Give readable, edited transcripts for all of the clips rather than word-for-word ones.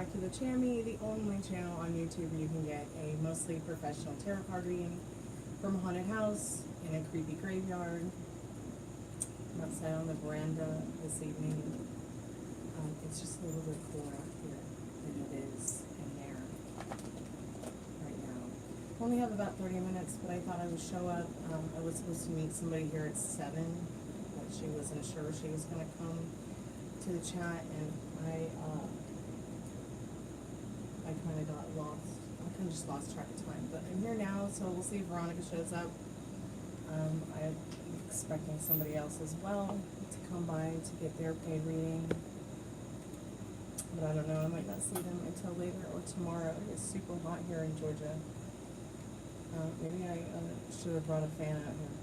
back to the Chammy, the only channel on YouTube where you can get a mostly professional tarot card reading from a haunted house in a creepy graveyard. I'm outside on the veranda this evening. It's just a little bit cooler out here than it is in there right now. I only have about 30 minutes, but I thought I would show up. I was supposed to meet somebody here at 7, but she wasn't sure she was going to come to the chat, and I kind of got lost. I kind of just lost track of time, but I'm here now, so we'll see if Veronica shows up. I'm expecting somebody else as well to come by to get their paid reading, but I don't know, I might not see them until later or tomorrow. It's super hot here in Georgia. Maybe I should have brought a fan out here.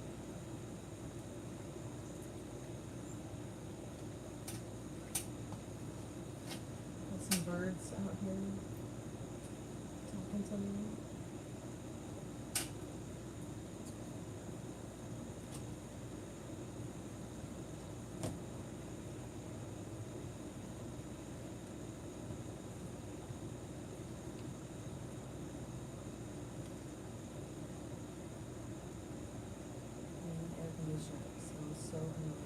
There's some birds out here talking to me. I'm so annoyed.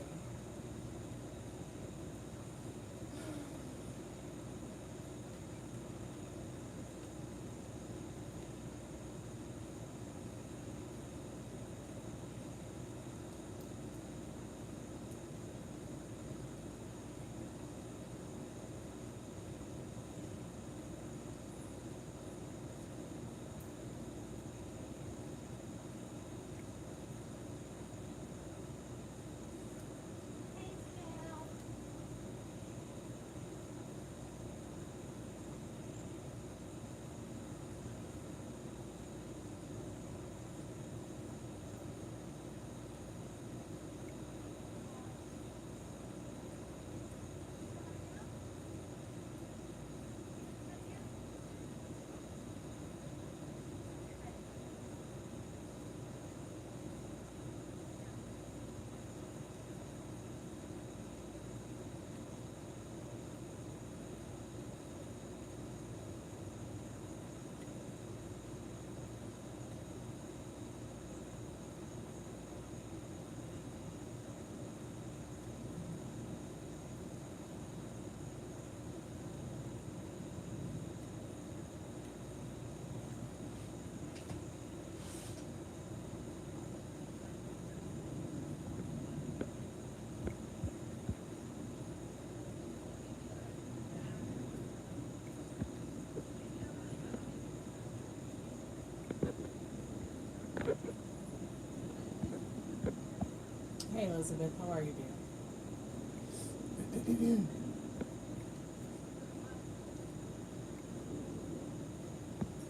Hey Elizabeth, how are you, dear?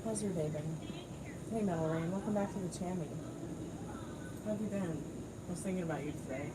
How's your day been? Hey Melanie, welcome back to the Chammy. How have you been? I was thinking about you today.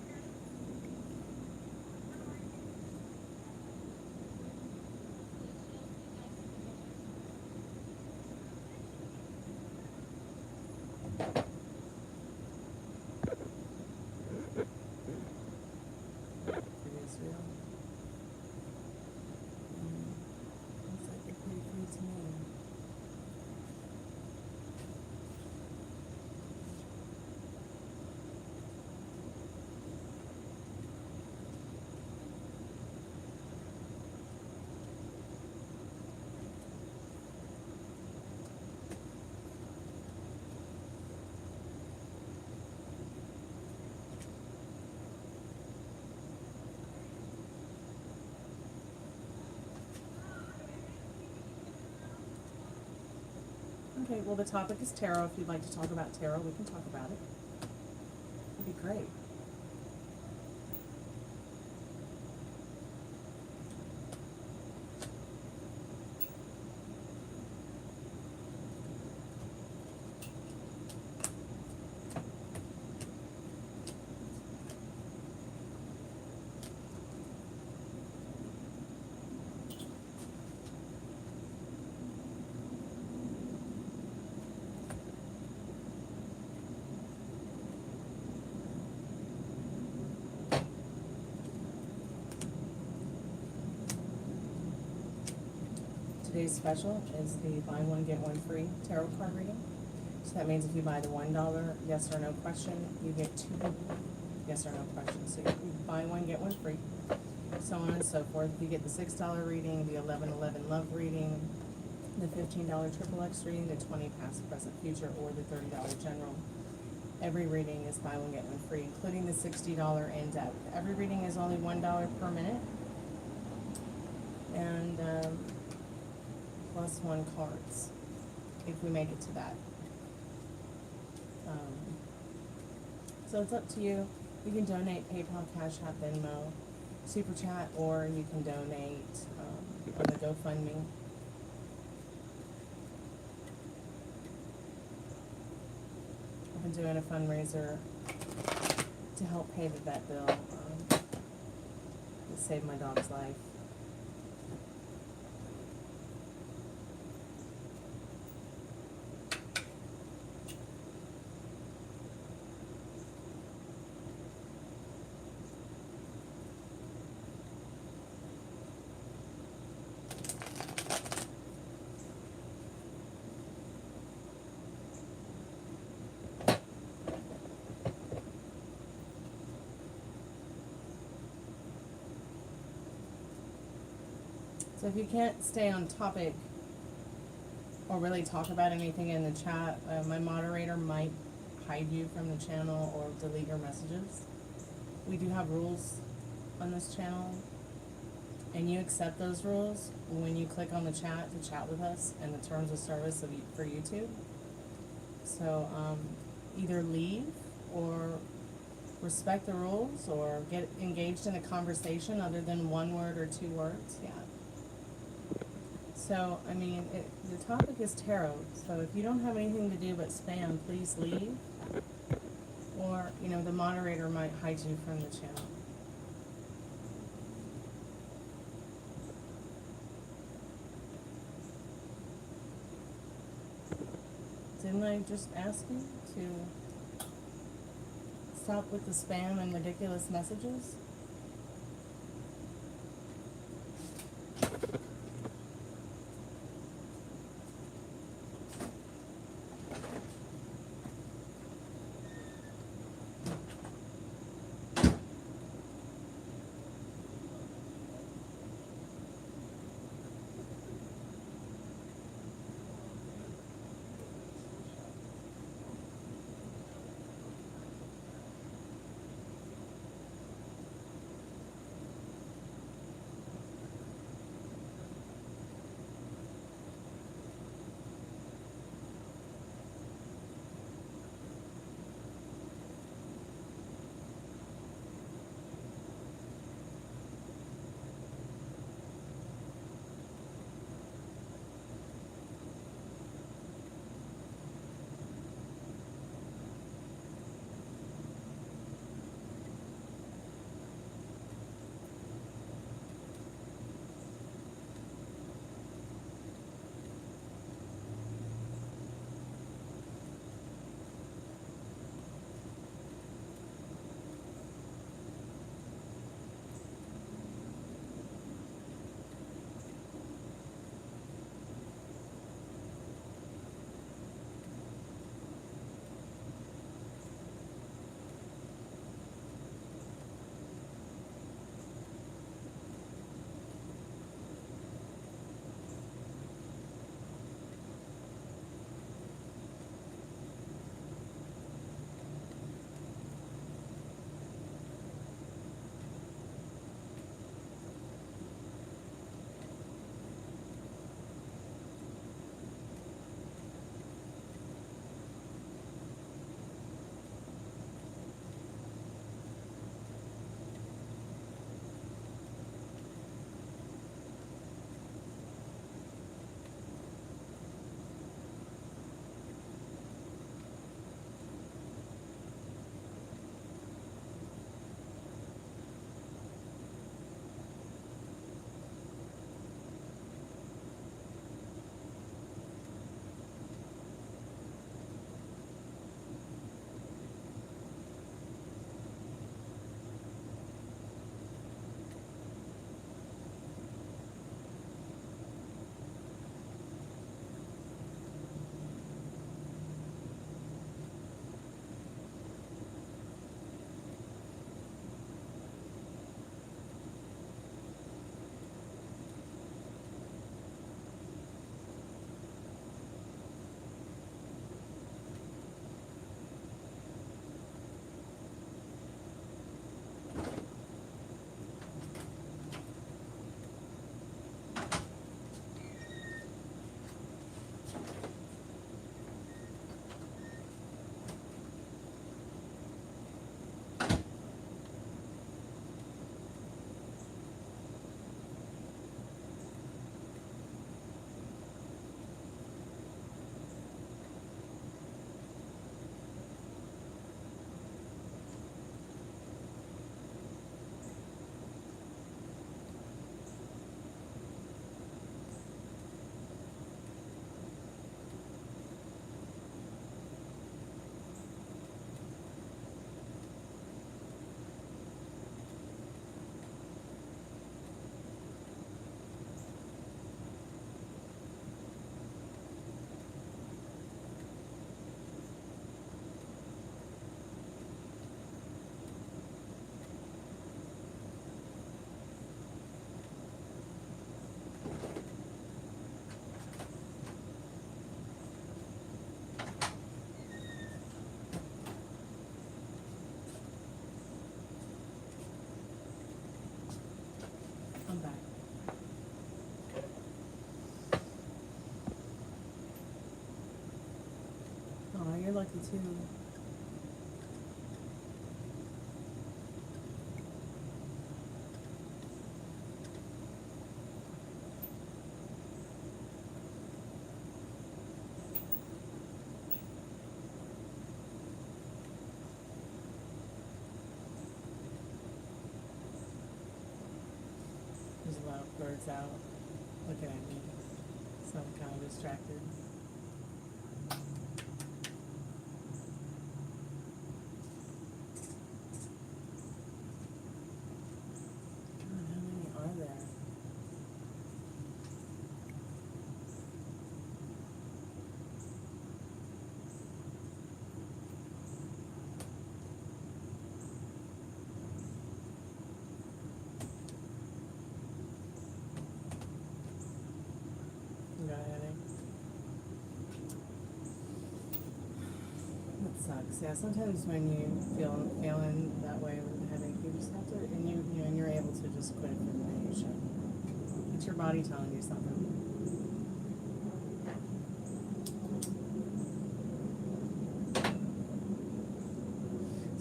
Okay, well the topic is tarot. If you'd like to talk about tarot, we can talk about it. It'd be great. today's special is the buy one, get one free tarot card reading. So that means if you buy the $1 yes or no question, you get 2 yes or no questions. So you buy one, get one free, so on and so forth. You get the $6 reading, the $11.11 love reading, the $15 triple X reading, the 20 past, present, future, or the $30 general. Every reading is buy one, get one free, including the $60 in-depth. Every reading is only $1 per minute, and plus 1 cards, if we make it to that. So it's up to you. You can donate PayPal, Cash App, Venmo, Super Chat, or you can donate on the GoFundMe. I've been doing a fundraiser to help pay the vet bill that saved my dog's life. So if you can't stay on topic or really talk about anything in the chat, my moderator might hide you from the channel or delete your messages. We do have rules on this channel, and you accept those rules when you click on the chat to chat with us and the terms of service for YouTube. So either leave or respect the rules or get engaged in a conversation other than 1 word or 2 words. Yeah. So, I mean, the topic is tarot, so if you don't have anything to do but spam, please leave. Or, you know, the moderator might hide you from the channel. Didn't I just ask you to stop with the spam and ridiculous messages? you're lucky too. There's a lot of birds out looking at me, so I'm kind of distracted. God, how many are there? Got a headache. That sucks. Yeah, sometimes when you feeling that way with a headache, you just have to, and and you're able to just quit it for the day. You should. It's your body telling you something.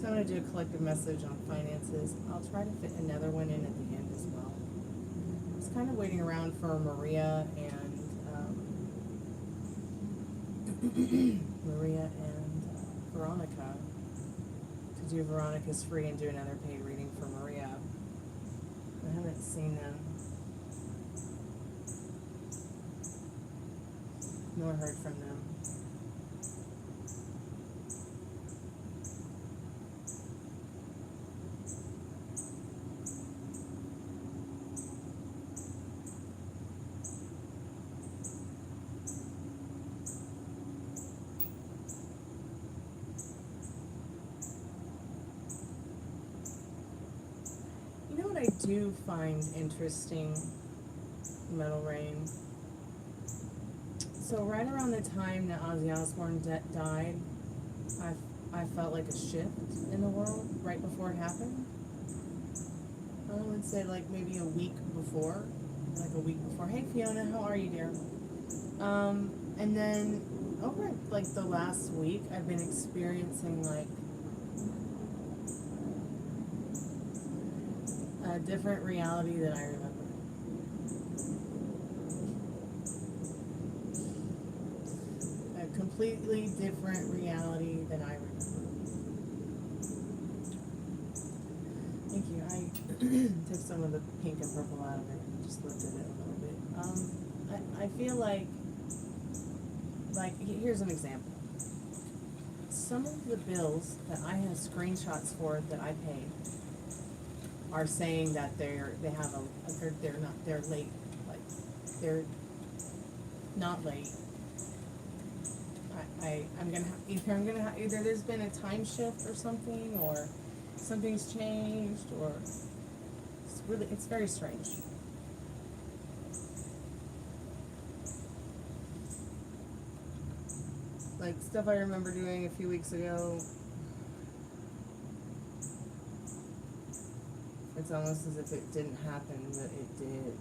So I'm gonna do a collective message on finances. I'll try to fit another one in at the end as well. I was kind of waiting around for Maria and Veronica to do Veronica's free and do another paid reading for Maria. I haven't seen them nor heard from them. I do find interesting, Metal Rain. So right around the time that Ozzy Osbourne died, I felt like a shift in the world right before it happened. I would say like maybe a week before. Hey Fiona, how are you, dear? And then over like the last week, I've been experiencing like a different reality than I remember. A completely different reality than I remember. Thank you. I took some of the pink and purple out of it and just lifted it a little bit. I feel like here's an example. Some of the bills that I have screenshots for that I paid are saying that they're late, like they're not late. Either there's been a time shift or something, or something's changed, or it's very strange. Like stuff I remember doing a few weeks ago. It's almost as if it didn't happen, but it did.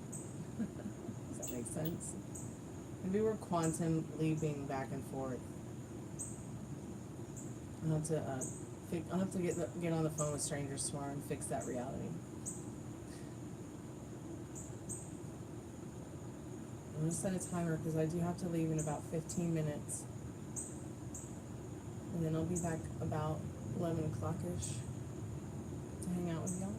Does that make sense? Maybe we're quantum leaping back and forth. I'll have to get on the phone with strangers tomorrow and fix that reality. I'm gonna set a timer because I do have to leave in about 15 minutes, and then I'll be back about 11 o'clock-ish to hang out with y'all.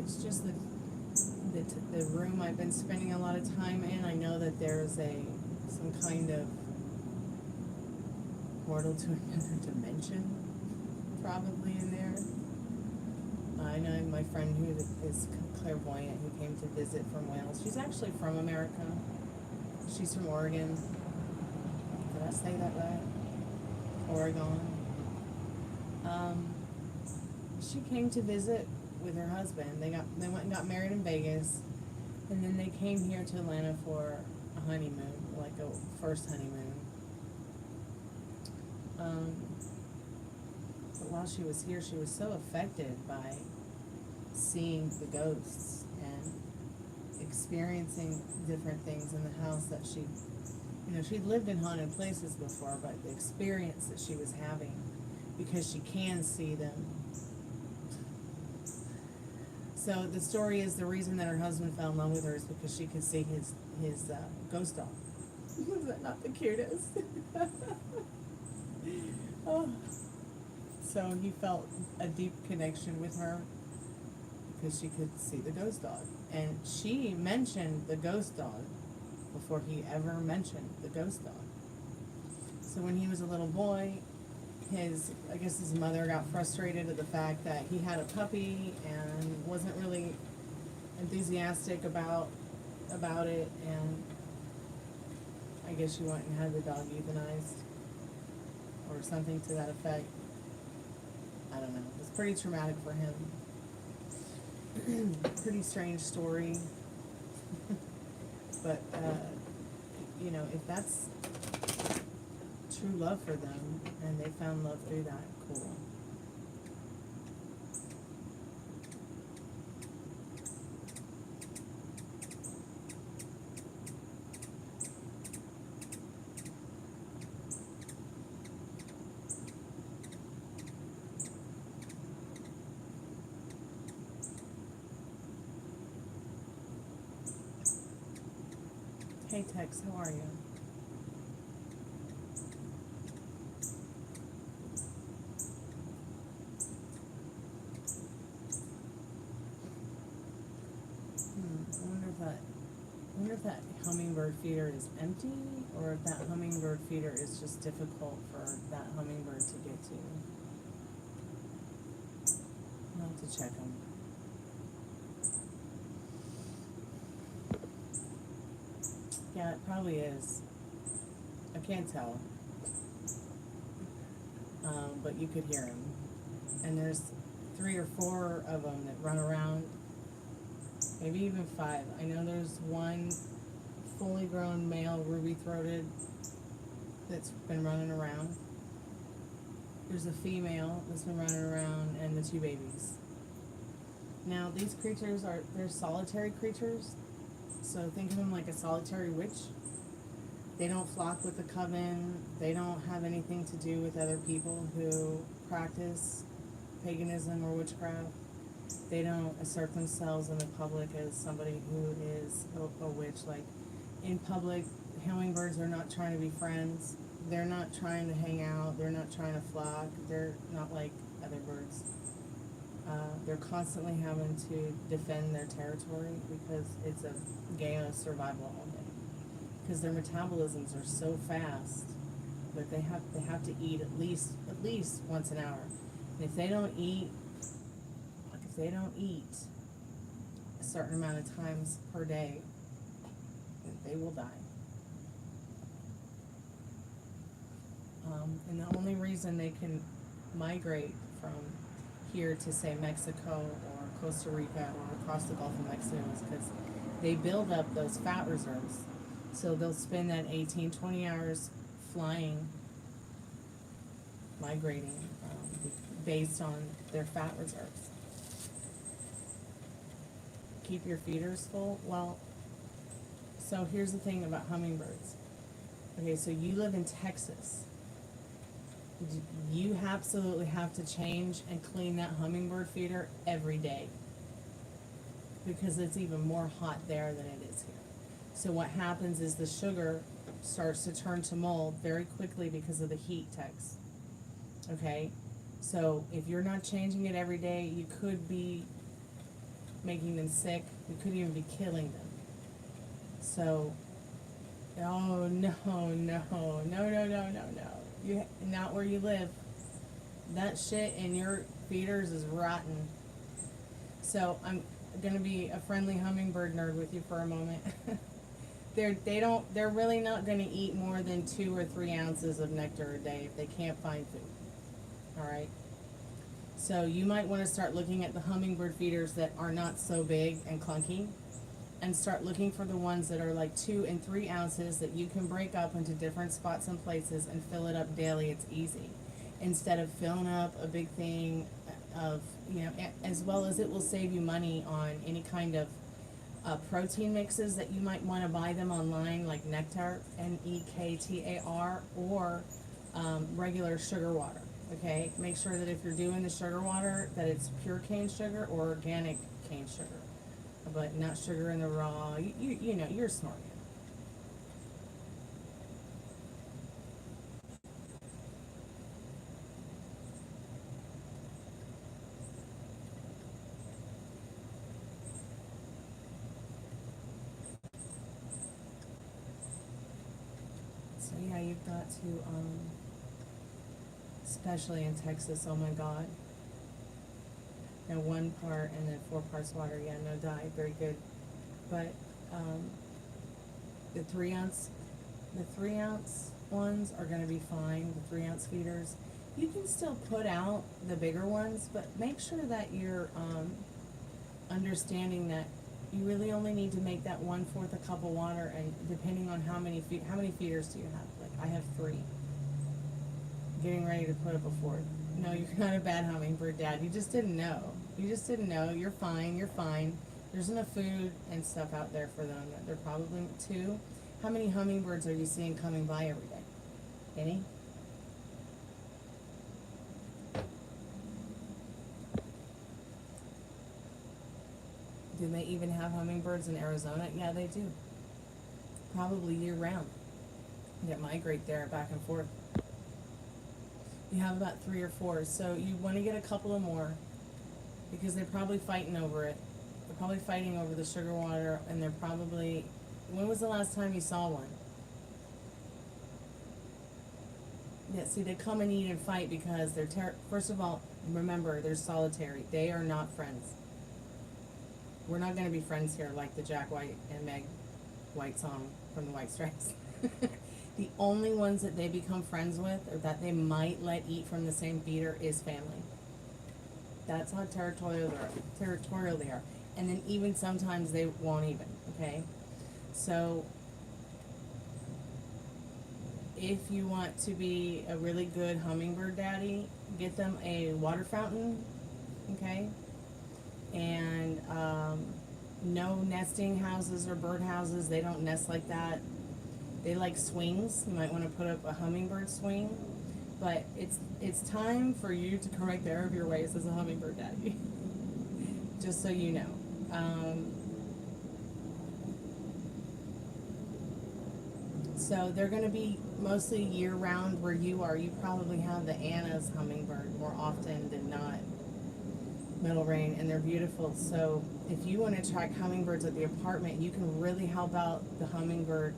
It's just the room I've been spending a lot of time in. I know that there's some kind of portal to another dimension probably in there. I know my friend who is clairvoyant who came to visit from Wales. She's actually from America. She's from Oregon. Did I say that right? Oregon. She came to visit with her husband. They went and got married in Vegas, and then they came here to Atlanta for a honeymoon, like a first honeymoon. But while she was here, she was so affected by seeing the ghosts and experiencing different things in the house that she, she'd lived in haunted places before, but the experience that she was having, because she can see them. So the story is the reason that her husband fell in love with her is because she could see his ghost dog. Was that not the cutest? Oh. So he felt a deep connection with her because she could see the ghost dog. And she mentioned the ghost dog before he ever mentioned the ghost dog. So when he was a little boy, I guess his mother got frustrated at the fact that he had a puppy and wasn't really enthusiastic about it, and I guess she went and had the dog euthanized or something to that effect. I don't know. It's pretty traumatic for him. Pretty strange story. But, if that's true love for them and they found love through that, cool. Hey Tex, how are you? I wonder if that hummingbird feeder is empty, or if that hummingbird feeder is just difficult for that hummingbird to get to. I'll have to check them. Yeah, it probably is. I can't tell. But you could hear him. And there's 3 or 4 of them that run around. Maybe even 5. I know there's one fully grown male ruby-throated that's been running around. There's a female that's been running around, and the 2 babies. Now, these creatures they're solitary creatures, so think of them like a solitary witch. They don't flock with the coven. They don't have anything to do with other people who practice paganism or witchcraft. They don't assert themselves in the public as somebody who is a witch. Like, in public, hummingbirds are not trying to be friends. They're not trying to hang out. They're not trying to flock. They're not like other birds. They're constantly having to defend their territory because it's a game of survival all day. Because their metabolisms are so fast that they have to eat at least once an hour. And if they don't eat a certain amount of times per day, they will die. And the only reason they can migrate from here to, say, Mexico or Costa Rica or across the Gulf of Mexico is because they build up those fat reserves. So they'll spend that 18-20 hours flying, migrating, based on their fat reserves. Keep your feeders full. Well, so here's the thing about hummingbirds. Okay, so you live in Texas. You absolutely have to change and clean that hummingbird feeder every day because it's even more hot there than it is here. So what happens is the sugar starts to turn to mold very quickly because of the heat, Tex. Okay? So if you're not changing it every day, you could be making them sick. You could even be killing them. So, oh, no. Not where you live. That shit in your feeders is rotten. So I'm gonna be a friendly hummingbird nerd with you for a moment. They're really not gonna eat more than 2 or 3 ounces of nectar a day if they can't find food. Alright? So you might want to start looking at the hummingbird feeders that are not so big and clunky, and start looking for the ones that are like 2 and 3 ounces that you can break up into different spots and places and fill it up daily. It's easy. Instead of filling up a big thing of, you know, as well as it will save you money on any kind of protein mixes that you might want to buy them online, like Nectar, Nektar, or regular sugar water. Okay, make sure that if you're doing the sugar water, that it's pure cane sugar or organic cane sugar, but not sugar in the raw. You know, you're smart. So yeah, you've got to, especially in Texas, oh my God. Now 1 part and then 4 parts water, yeah, no dye, very good. But the 3 ounce ones are gonna be fine, the 3 ounce feeders. You can still put out the bigger ones, but make sure that you're understanding that you really only need to make that 1/4 a cup of water, and depending on how many feeders do you have? Like I have 3. Getting ready to put up a 4th. No, you're not a bad hummingbird dad. You just didn't know. You just didn't know. You're fine. You're fine. There's enough food and stuff out there for them. They're probably 2. How many hummingbirds are you seeing coming by every day? Any? Do they even have hummingbirds in Arizona? Yeah, they do. Probably year round. They migrate there back and forth. You have about 3 or 4, so you want to get a couple of more because they're probably fighting over it. They're probably fighting over the sugar water, and they're probably, when was the last time you saw one? Yeah, see, they come and eat and fight because they're, first of all, remember, they're solitary. They are not friends. We're not going to be friends here like the Jack White and Meg White song from the White Stripes. The only ones that they become friends with, or that they might let eat from the same feeder, is family. That's how territorial they are. And then even sometimes they won't even, okay? So if you want to be a really good hummingbird daddy, get them a water fountain, okay? And no nesting houses or bird houses. They don't nest like that. They like swings. You might want to put up a hummingbird swing. But it's time for you to correct the error of your ways as a hummingbird daddy. Just so you know. So they're going to be mostly year-round where you are. You probably have the Anna's hummingbird more often than not. Metal Rain, and they're beautiful. So if you want to attract hummingbirds at the apartment, you can really help out the hummingbird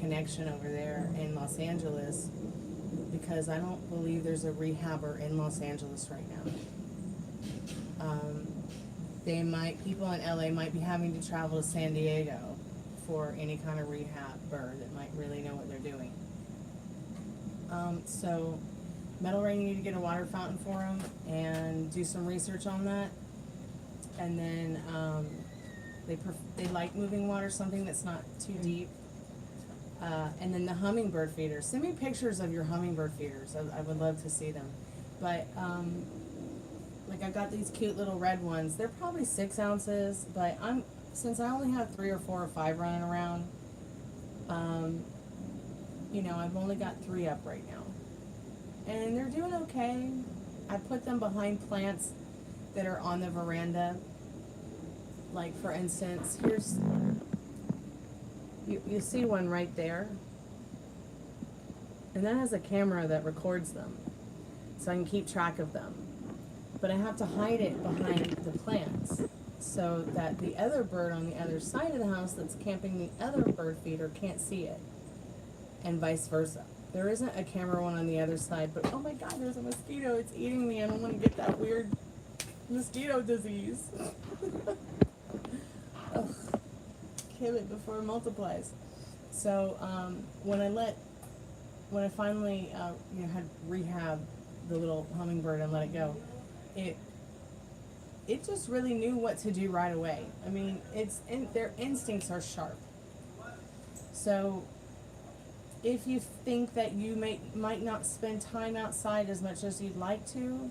connection over there in Los Angeles, because I don't believe there's a rehabber in Los Angeles right now. People in LA might be having to travel to San Diego for any kind of rehab bird that might really know what they're doing. So Metal Rain, you need to get a water fountain for them and do some research on that. And then they like moving water, something that's not too deep. And then the hummingbird feeders. Send me pictures of your hummingbird feeders. I would love to see them. But like I've got these cute little red ones. They're probably 6 ounces, but since I only have 3 or 4 or 5 running around, you know, I've only got 3 up right now. And they're doing okay. I put them behind plants that are on the veranda. Like for instance, here's, you see one right there. And that has a camera that records them, so I can keep track of them. But I have to hide it behind the plants so that the other bird on the other side of the house that's camping the other bird feeder can't see it, and vice versa. There isn't a camera one on the other side, but oh my God, there's a mosquito. It's eating me. I don't want to get that weird mosquito disease. Ugh. Kill it before it multiplies. So when I finally had rehab the little hummingbird and let it go, it just really knew what to do right away. I mean, their instincts are sharp. So if you think that you might not spend time outside as much as you'd like to,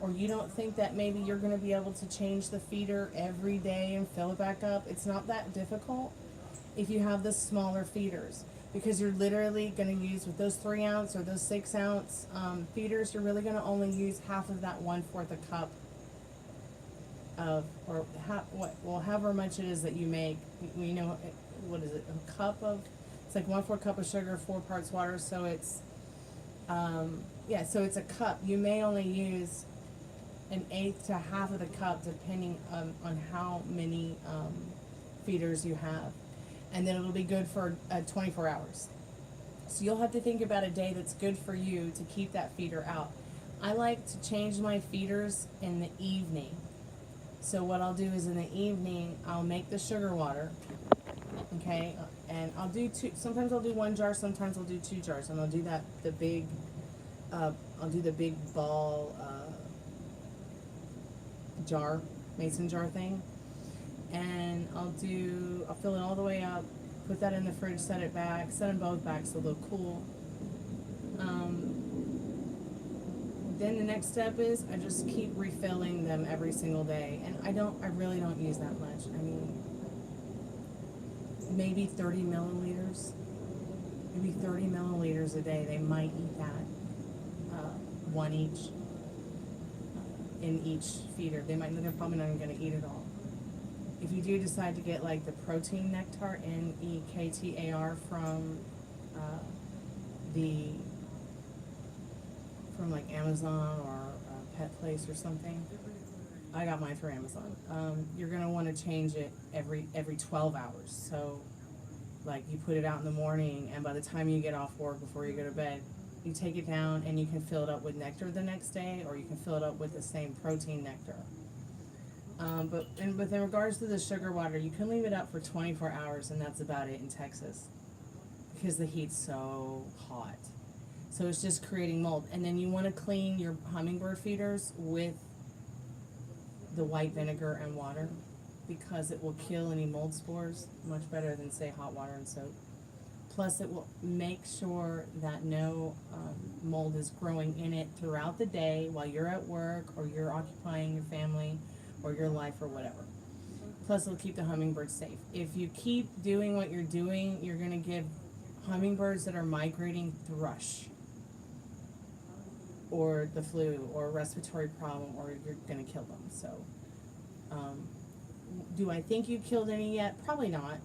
or you don't think that maybe you're going to be able to change the feeder every day and fill it back up, it's not that difficult if you have the smaller feeders, because you're literally going to use, with those 3 ounce or those 6 ounce feeders, you're really going to only use half of that 1/4 a cup of, or however much it is that you make. We know, what is it, a cup of, it's like 1/4 cup of sugar, 4 parts water, so it's yeah, so it's a cup. You may only use 1/8 to half of the cup, depending on how many feeders you have, and then it'll be good for 24 hours. So you'll have to think about a day that's good for you to keep that feeder out. I like to change my feeders in the evening. So what I'll do is, in the evening, I'll make the sugar water, okay, and I'll do 2, sometimes I'll do 1 jar, sometimes I'll do 2 jars, and I'll do the big ball jar, mason jar thing, and I'll fill it all the way up, put that in the fridge, set it back, set them both back so they'll cool. Then the next step is I just keep refilling them every single day, and I really don't use that much. I mean, maybe 30 milliliters, maybe 30 milliliters a day. They might eat that, 1 each, in each feeder. They're probably not even going to eat it all. If you do decide to get like the protein nectar, NEKTAR, from like Amazon or Pet Place or something, I got mine through Amazon. You're gonna want to change it every 12 hours. So, like, you put it out in the morning, and by the time you get off work, before you go to bed, you take it down, and you can fill it up with nectar the next day, or you can fill it up with the same protein nectar. But in regards to the sugar water, you can leave it up for 24 hours, and that's about it in Texas, because the heat's so hot. So it's just creating mold. And then you want to clean your hummingbird feeders with the white vinegar and water, because it will kill any mold spores much better than, say, hot water and soap. Plus, it will make sure that no mold is growing in it throughout the day while you're at work, or you're occupying your family or your life or whatever. Plus, it'll keep the hummingbirds safe. If you keep doing what you're doing, you're going to give hummingbirds that are migrating thrush, or the flu, or a respiratory problem, or you're going to kill them. So, do I think you killed any yet? Probably not.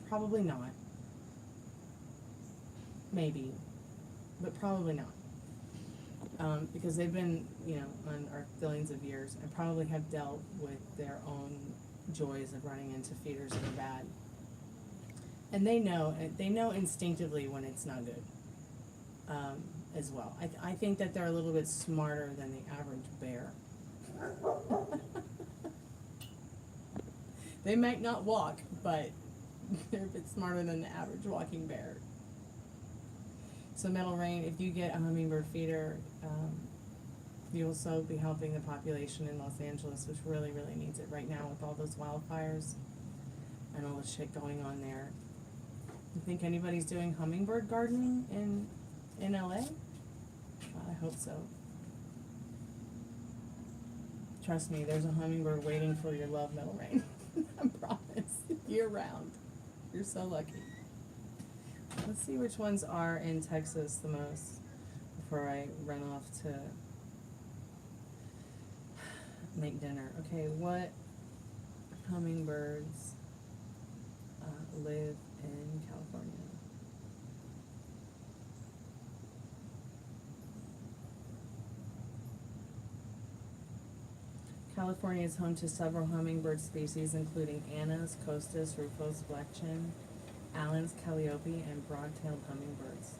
Probably not. Maybe. But probably not. Because they've been, on Earth billions of years, and probably have dealt with their own joys of running into feeders that are bad. And they know instinctively when it's not good. As well. I think that they're a little bit smarter than the average bear. They might not walk, but they're a bit smarter than the average walking bear. So, Metal Rain, if you get a hummingbird feeder, you'll also be helping the population in Los Angeles, which really, really needs it right now with all those wildfires and all the shit going on there. You think anybody's doing hummingbird gardening in LA? I hope so. Trust me, there's a hummingbird waiting for your love, Metal Rain. I promise. Year round. You're so lucky. Let's see which ones are in Texas the most before I run off to make dinner. Okay, what hummingbirds live in California? California is home to several hummingbird species, including Anna's, Costas, Rufos, Blackchin, Allen's, Calliope, and broad-tailed hummingbirds.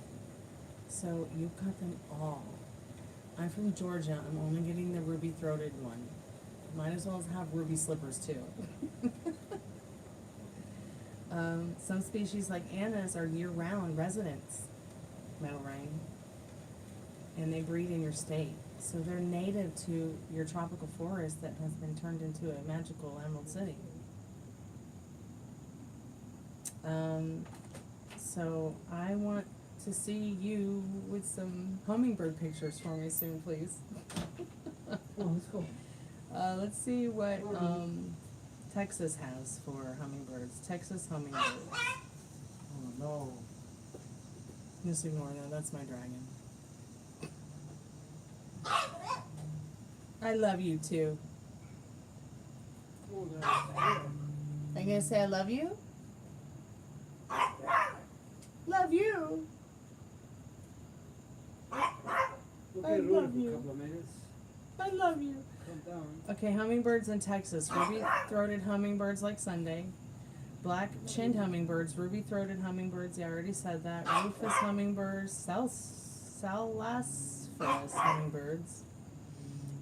So you've got them all. I'm from Georgia. I'm only getting the ruby-throated one. Might as well have ruby slippers, too. Some species, like Anna's, are year-round residents, Metal Rain. and they breed in your state. So they're native to your tropical forest that has been turned into a magical emerald city. So I want to see you with some hummingbird pictures for me soon, please. Oh, let's go. Let's see what Texas has for hummingbirds. Texas hummingbirds. Oh no. Just ignore that. That's my dragon. I love you too. Oh, that's Are you gonna say I love you? Love you. Okay, I Rudy, love for a you. couple of minutes. I love you. Calm down. Okay, hummingbirds in Texas. Ruby-throated hummingbirds like Sunday. Black-chinned hummingbirds. Ruby-throated hummingbirds. Yeah, I already said that. Rufous hummingbirds. Salasphorus hummingbirds.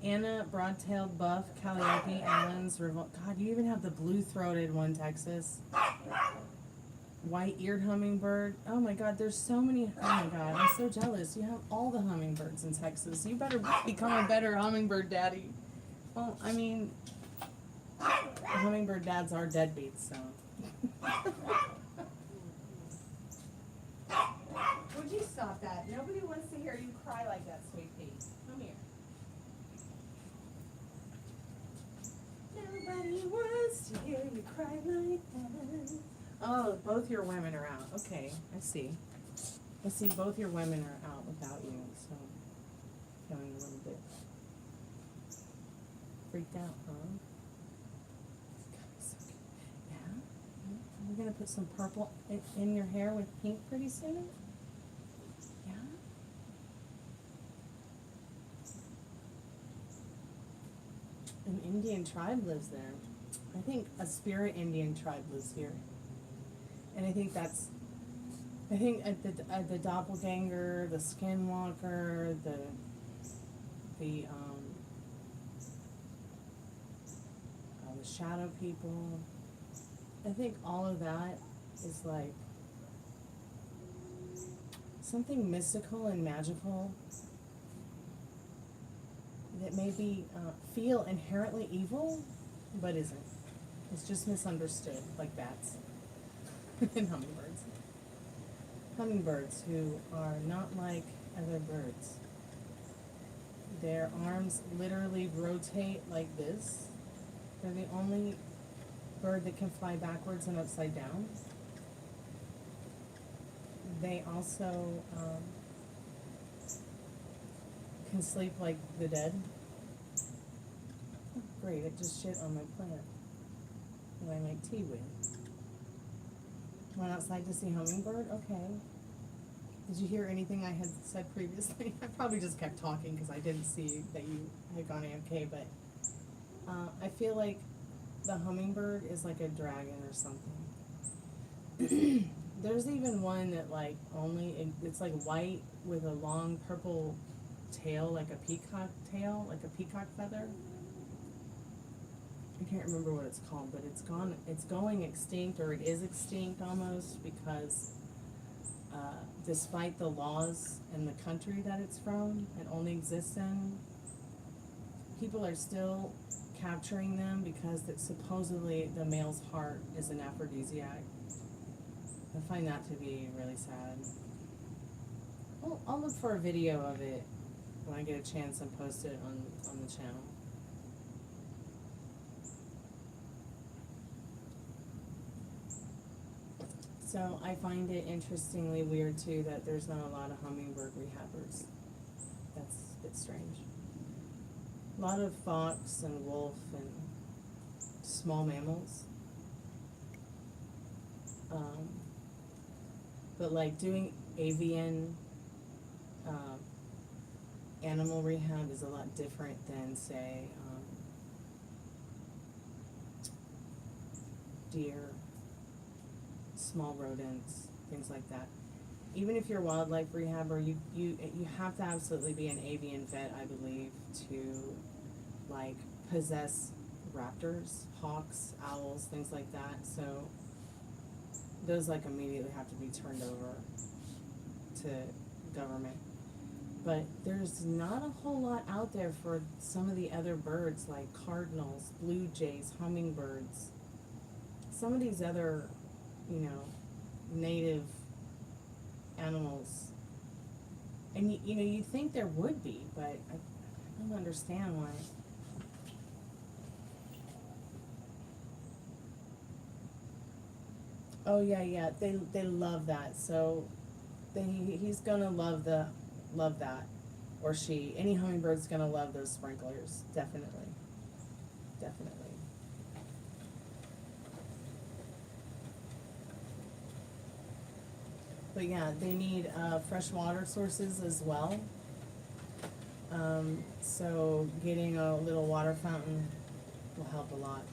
Anna, broad-tailed buff, calliope, Allen's, God, you even have the blue-throated one, Texas. White-eared hummingbird. Oh my God, there's so many. Oh my God, I'm so jealous. You have all the hummingbirds in Texas. You better become a better hummingbird daddy. Well, I mean, the hummingbird dads are deadbeats, so. Would you stop that? Nobody wants to hear you cry like that, sweet pea. Come here. Nobody wants to hear you cry like that. Oh, both your women are out. Okay, I see. I see both your women are out without you, so feeling a little bit freaked out, huh? God, it's so cute. Yeah? We're gonna put some purple in your hair with pink pretty soon? Yeah? An Indian tribe lives there. I think a spirit Indian tribe lives here. And I think the doppelganger, the skinwalker, the shadow people, I think all of that is like something mystical and magical that maybe feel inherently evil, but isn't. It's just misunderstood, like bats. And hummingbirds. Hummingbirds who are not like other birds. Their arms literally rotate like this. They're the only bird that can fly backwards and upside down. They also can sleep like the dead. Oh, great, it just shit on my plant that I make tea with. Went outside to see hummingbird? Okay. Did you hear anything I had said previously? I probably just kept talking because I didn't see that you had gone AFK, but I feel like the hummingbird is like a dragon or something. There's even one that like it's like white with a long purple tail, like a peacock tail, like a peacock feather. I can't remember what it's called, but it's going extinct, or it is extinct almost, because despite the laws in the country that it's from and only exists in, people are still capturing them because supposedly the male's heart is an aphrodisiac. I find that to be really sad. I'll look for a video of it when I get a chance and post it on the channel. So I find it interestingly weird too that there's not a lot of hummingbird rehabbers. That's a bit strange. A lot of fox and wolf and small mammals. But like doing avian animal rehab is a lot different than, say, deer, small rodents, things like that. Even if you're a wildlife rehabber, you have to absolutely be an avian vet, I believe, to like possess raptors, hawks, owls, things like that. So those like immediately have to be turned over to government. But there's not a whole lot out there for some of the other birds like cardinals, blue jays, hummingbirds. Some of these other, you know, native animals. And you know, you'd think there would be, but I don't understand why. Oh yeah, they love that. So he's gonna love that, or she. Any hummingbird's gonna love those sprinklers, definitely. But yeah, they need fresh water sources as well. So getting a little water fountain will help a lot.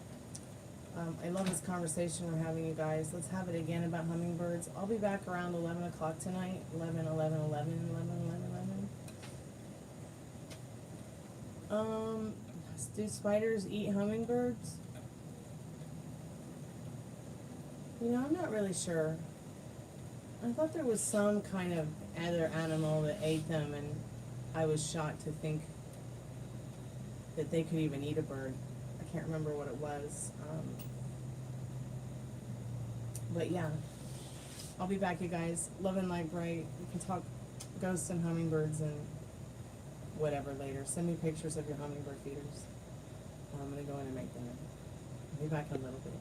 I love this conversation we're having, you guys. Let's have it again about hummingbirds. I'll be back around 11 o'clock tonight. 11. Do spiders eat hummingbirds? You know, I'm not really sure. I thought there was some kind of other animal that ate them, and I was shocked to think that they could even eat a bird. I can't remember what it was. But yeah, I'll be back, you guys. Love and light bright. We can talk ghosts and hummingbirds and whatever later. Send me pictures of your hummingbird feeders. I'm gonna go in and make dinner. I'll be back in a little bit.